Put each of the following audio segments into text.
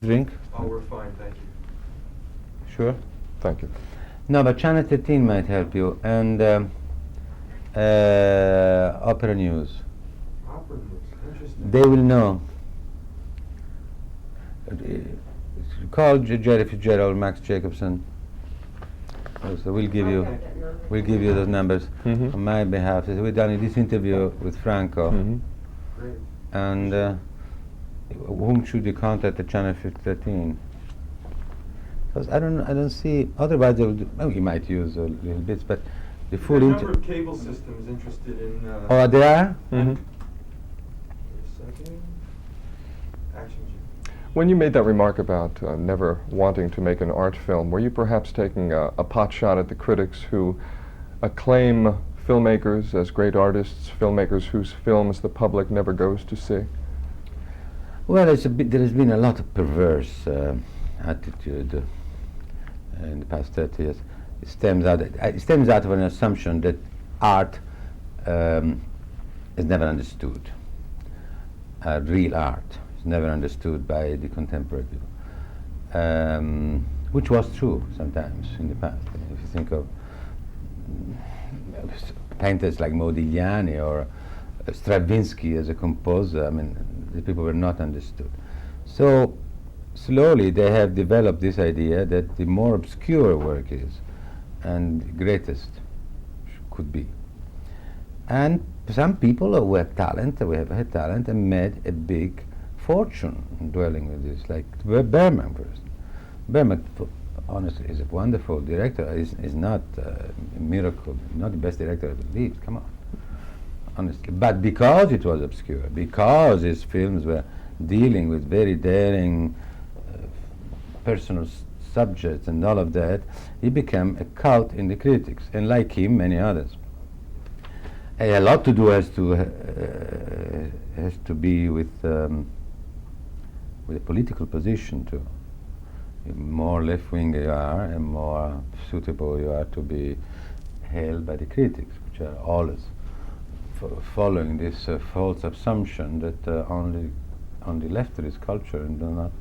Drink? Oh, we're fine, thank you. Sure. Thank you. No, but Channel 13 might help you, and Opera News. Opera news, interesting. They will know. Call Jerry Fitzgerald, Max Jacobson. So we'll give you those numbers Mhm. on my behalf. So we've done this interview with Franco, Great. and whom should you contact at Channel 13? Because I don't see. Otherwise, they will do, well, you might use a little bits, but the full There are a number of cable systems interested in. Oh, they are. Mhm. Wait a second. Action G. When you made that remark about never wanting to make an art film, were you perhaps taking a pot shot at the critics who acclaim filmmakers as great artists, filmmakers whose films the public never goes to see? Well, there has been a lot of perverse attitude in the past 30 years. It stems out of an assumption that art is never understood. Real art is never understood by the contemporary people, which was true sometimes in the past. If you think of painters like Modigliani or Stravinsky as a composer, I mean, the people were not understood. So slowly they have developed this idea that the more obscure work is, and the greatest could be. And some people who have talent, we have had talent, and made a big fortune dwelling with this, like Bergman, for instance. Bergman, honestly, is a wonderful director. Is not a miracle, not the best director ever lived. Come on, honestly. But because it was obscure, because his films were dealing with very daring personal subjects and all of that, he became a cult in the critics, and like him, many others. A lot to do has to be with a political position too. The more left-wing you are, and more suitable you are to be hailed by the critics, which are always following this false assumption that only on the left there is culture and do not.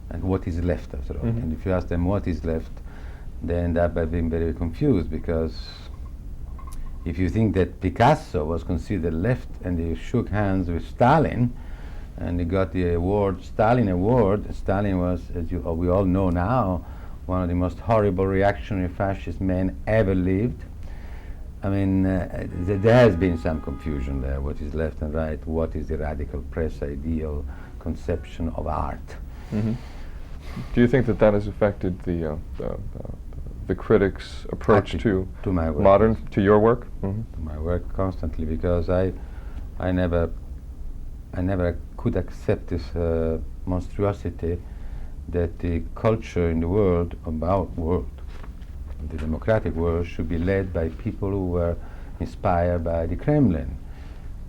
And what is left after all? And if you ask them what is left, they end up by being very confused, because if you think that Picasso was considered left and he shook hands with Stalin and he got the award, Stalin Award, Stalin was, as we all know now, one of the most horrible reactionary fascist men ever lived. I mean, there has been some confusion there, what is left and right, what is the radical press ideal conception of art. Mm-hmm. Do you think that that has affected the critics' approach to my work, modern, to your work? To my work constantly, because I never could accept this monstrosity that the culture in the world, the democratic world, should be led by people who were inspired by the Kremlin.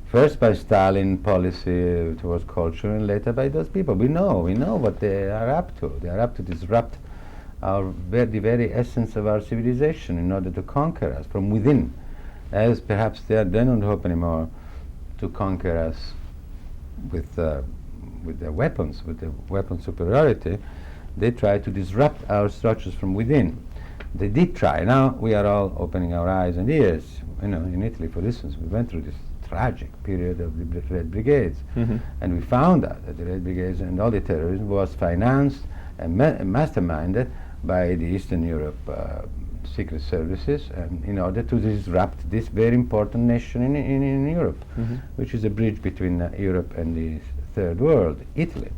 First by Stalin policy towards culture, and later by those people. We know what they are up to. They are up to disrupt the very essence of our civilization in order to conquer us from within, as perhaps they don't hope anymore to conquer us with their weapons, with their weapon superiority. They try to disrupt our structures from within. They did try. Now we are all opening our eyes and ears. You know, in Italy, for instance, we went through this tragic period of the Red Brigades, and we found out that the Red Brigades and all the terrorism was financed and masterminded by the Eastern Europe secret services, in order to disrupt this very important nation in Europe, which is a bridge between Europe and the Third World, Italy.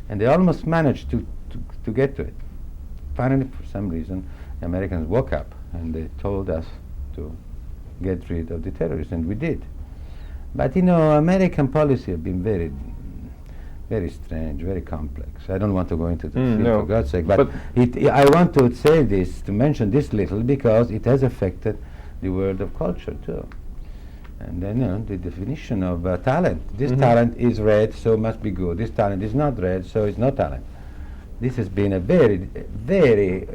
And they almost managed to get to it. Finally, for some reason, the Americans woke up and they told us to get rid of the terrorists, and we did. But you know, American policy have been very, very strange, very complex. I don't want to go into the field, no. for God's sake, but I want to say this, to mention this little, because it has affected the world of culture too. And then, you know, the definition of talent. This talent is red, so must be good. This talent is not red, so it's not talent. This has been a very, very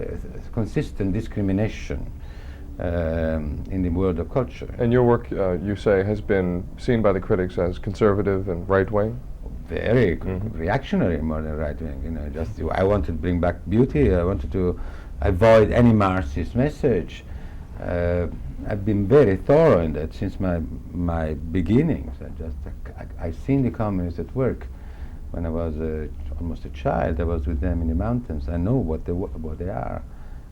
consistent discrimination in the world of culture. And your work, you say, has been seen by the critics as conservative and right-wing? very Mhm. reactionary more than right wing. You know, just I wanted to bring back beauty. I wanted to avoid any Marxist message. I've been very thorough in that since my beginnings. I've seen the communists at work when I was almost a child. I was with them in the mountains. I know what they are.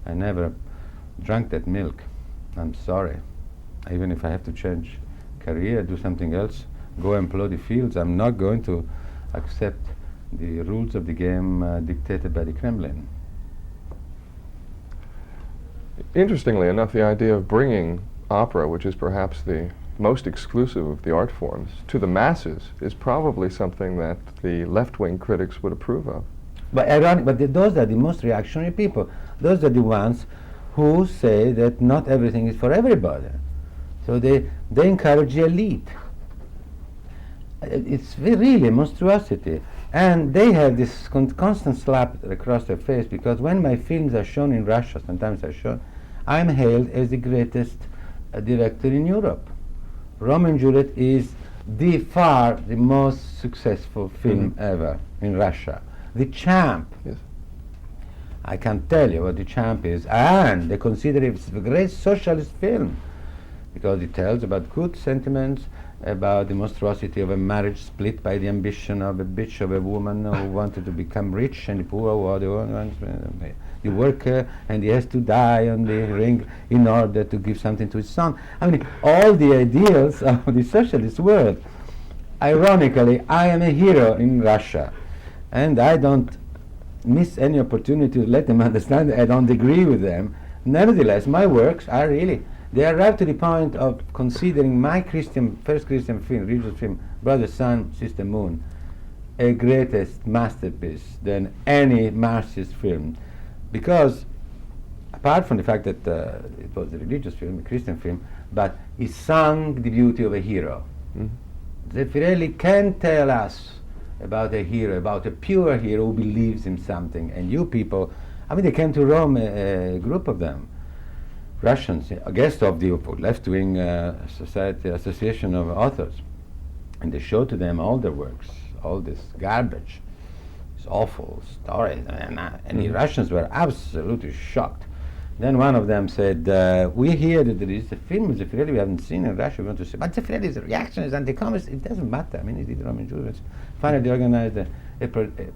I never drank that milk. I'm sorry. Even if I have to change career, do something else, go and plow the fields, I'm not going to accept the rules of the game dictated by the Kremlin. Interestingly enough, the idea of bringing opera, which is perhaps the most exclusive of the art forms, to the masses is probably something that the left-wing critics would approve of. But ironic, those are the most reactionary people. Those are the ones who say that not everything is for everybody. So they encourage the elite. It's really a monstrosity. And they have this constant slap across their face, because when my films are shown in Russia, sometimes are shown, I'm hailed as the greatest director in Europe. Romeo and Juliet is far the most successful film ever in Russia. The Champ. Yes. I can't tell you what The Champ is, and they consider it a great socialist film because it tells about good sentiments, about the monstrosity of a marriage split by the ambition of a bitch of a woman who wanted to become rich, and the poor were the worker, and he has to die on the ring in order to give something to his son. I mean, all the ideals of the socialist world. Ironically, I am a hero in Russia, and I don't miss any opportunity to let them understand that I don't agree with them. Nevertheless, my works are really, they arrive to the point of considering my first Christian film, religious film, Brother, Sun, Sister, Moon, a greatest masterpiece than any Marxist film. Because, apart from the fact that it was a religious film, a Christian film, but it sung the beauty of a hero. ZEFFIRELLI can tell us about a hero, about a pure hero who believes in something. And you people, I mean, they came to Rome, a group of them, Russians, a guest of the left-wing society, association of authors. And they showed to them all their works, all this garbage, this awful stories. And the Russians were absolutely shocked. Then one of them said, we hear that there is a film of ZEFFIRELLI we haven't seen in Russia, we want to see. But ZEFFIRELLI is a reaction, is anti-communist, it doesn't matter. I mean, he did Romeo and Juliet. Finally, they organized a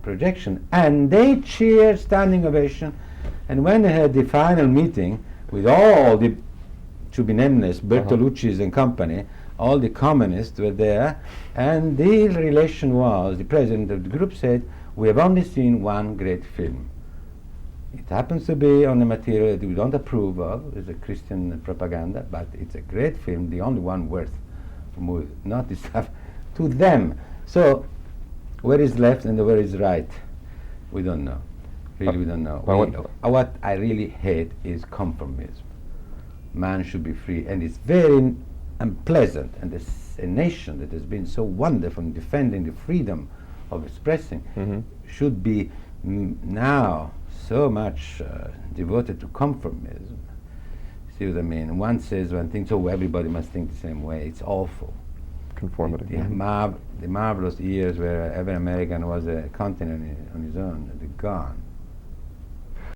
projection, and they cheered, standing ovation. And when they had the final meeting with all the, to be nameless, Bertolucci's and company, all the communists were there, and the relation was, the president of the group said, we have only seen one great film. It happens to be on a material that we don't approve of, it's a Christian propaganda, but it's a great film, the only one worth movie, not the stuff to them. So, where is left and where is right? We don't know. Really, we don't know. What I really hate is conformism. Man should be free, and it's very unpleasant. And a nation that has been so wonderful in defending the freedom of expressing should be now so much devoted to conformism. See what I mean? One says one thing, so everybody must think the same way. It's awful. Conformity. The marvelous years where every American was a continent on his own, they're gone.